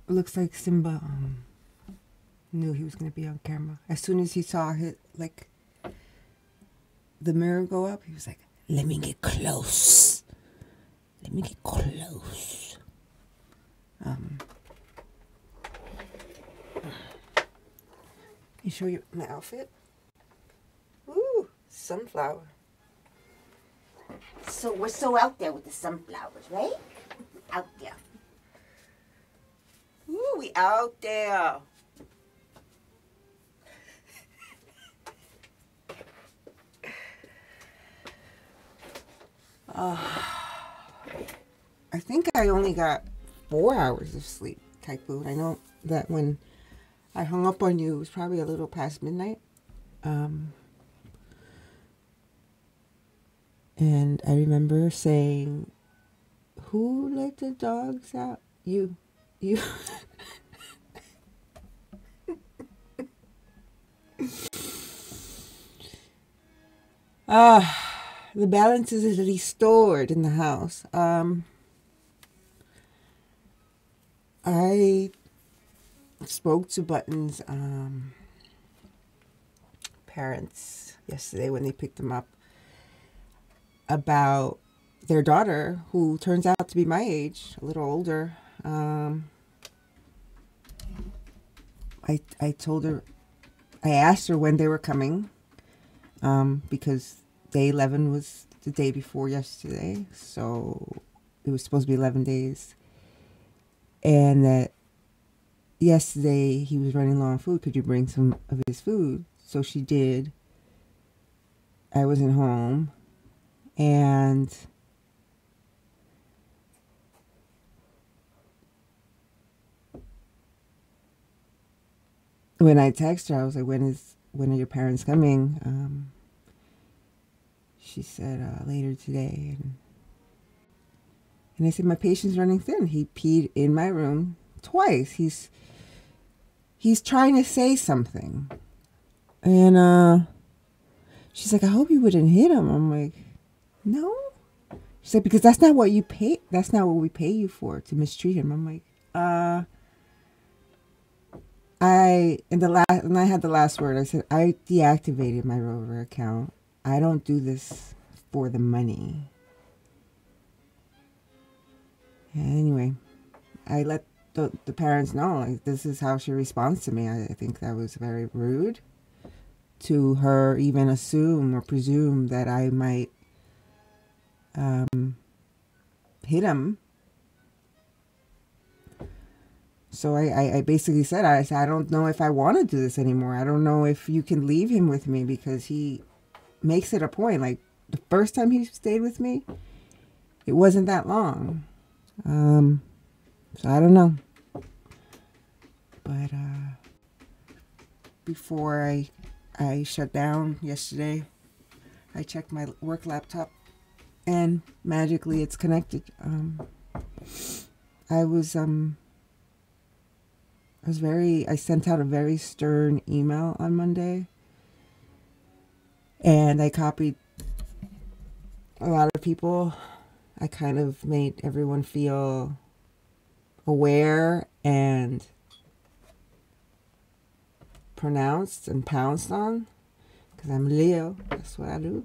It looks like Simba knew he was going to be on camera. As soon as he saw like the mirror go up, he was like, "Let me get close. Let me get close." Can you show you my outfit? Ooh, sunflower. So we're so out there with the sunflowers, right? Out there. Ooh, we out there. I think I only got 4 hours of sleep, Typhoon. I know that when I hung up on you, it was probably a little past midnight. And I remember saying, "Who let the dogs out?" You. The balance is restored in the house. I spoke to Button's parents yesterday when they picked them up about their daughter, who turns out to be my age, a little older. I told her, I asked her when they were coming, because day 11 was the day before yesterday, so it was supposed to be 11 days. And that yesterday he was running low on food. Could you bring some of his food? So she did. I wasn't home. And when I texted her, I was like, when are your parents coming? She said, later today. And I said, my patient's running thin. He peed in my room twice. He's trying to say something. And she's like, I hope you wouldn't hit him. I'm like, no. She's like, because that's not what you pay. That's not what we pay you for, to mistreat him. I'm like, and I had the last word. I said, I deactivated my Rover account. I don't do this for the money. And anyway, I let the parents know, like, this is how she responds to me. I think that was very rude to her, even assume or presume that I might hit him. So I basically said, I don't know if I want to do this anymore. I don't know if you can leave him with me, because he makes it a point. Like, the first time he stayed with me, it wasn't that long. So I don't know. But before I shut down yesterday, I checked my work laptop, and magically it's connected. I sent out a very stern email on Monday, and I copied a lot of people. I kind of made everyone feel aware and pronounced and pounced on, because I'm Leo. That's what I do.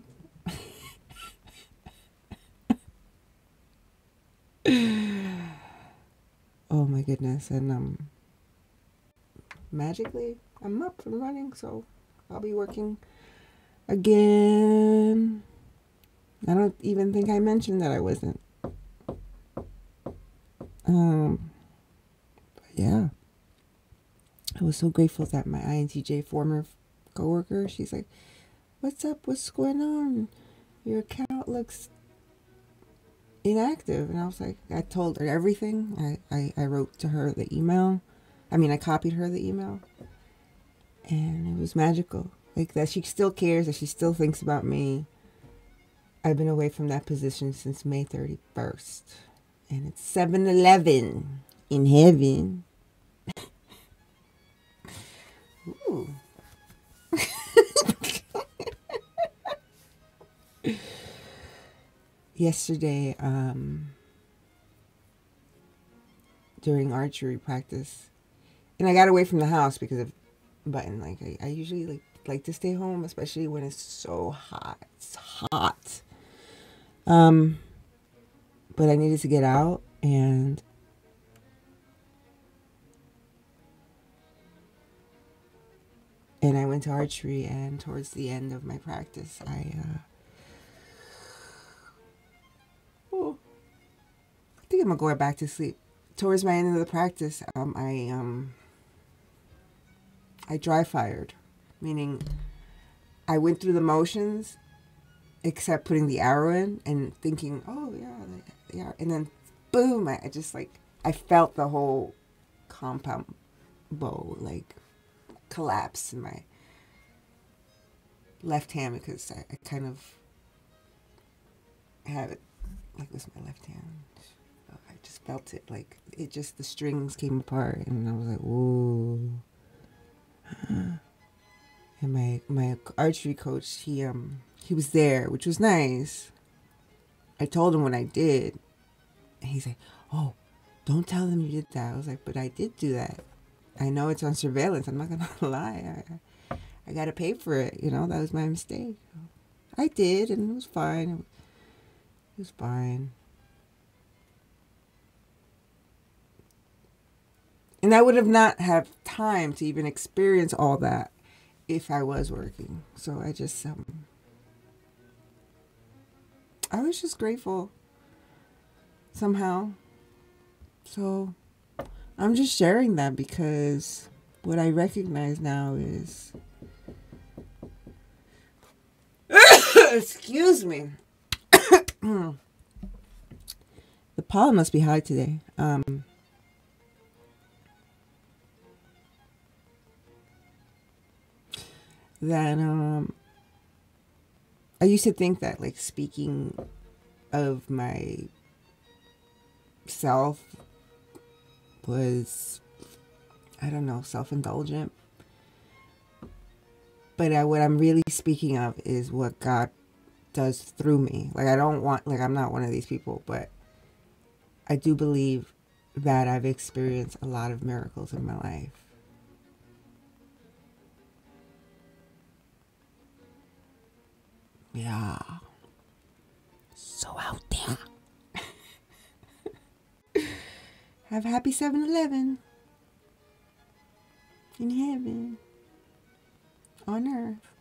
Oh my goodness. And magically I'm up and running, so I'll be working again. I don't even think I mentioned that I wasn't. But yeah, I was so grateful that my INTJ former coworker, she's like, what's up, what's going on, your account looks inactive. And I was like, I told her everything. I wrote to her the email. I copied her the email, and it was magical. Like, that she still cares, that she still thinks about me. I've been away from that position since May 31st. And it's 7-Eleven in heaven. Ooh. Yesterday, during archery practice. And I got away from the house because of Button. Like I usually like to stay home, especially when it's so hot. It's hot. But I needed to get out, and I went to archery, and towards the end of my practice, I think I'm gonna go back to sleep. Towards my end of the practice, I dry fired, meaning I went through the motions, except putting the arrow in and thinking, oh yeah, and then boom, I just I felt the whole compound bow like collapse in my left hand, because I kind of have it like with my left hand. I just felt it, like it just, the strings came apart, and I was like, whoa. And my archery coach, he was there, which was nice. I told him what I did, and he's like, oh, don't tell them you did that. I was like, but I did do that. I know it's on surveillance. I'm not gonna lie. I gotta pay for it. You know, that was my mistake. I did, and it was fine. It was fine. And I would have not have time to even experience all that if I was working. So I just, I was just grateful somehow. So I'm just sharing that because what I recognize now is, excuse me. The pollen must be high today. Then I used to think that, like, speaking of my self was, I don't know, self-indulgent. But what I'm really speaking of is what God does through me. Like, I don't want, like, I'm not one of these people, but I do believe that I've experienced a lot of miracles in my life. Yeah. So out there. Have a happy 7-Eleven. In heaven. On earth.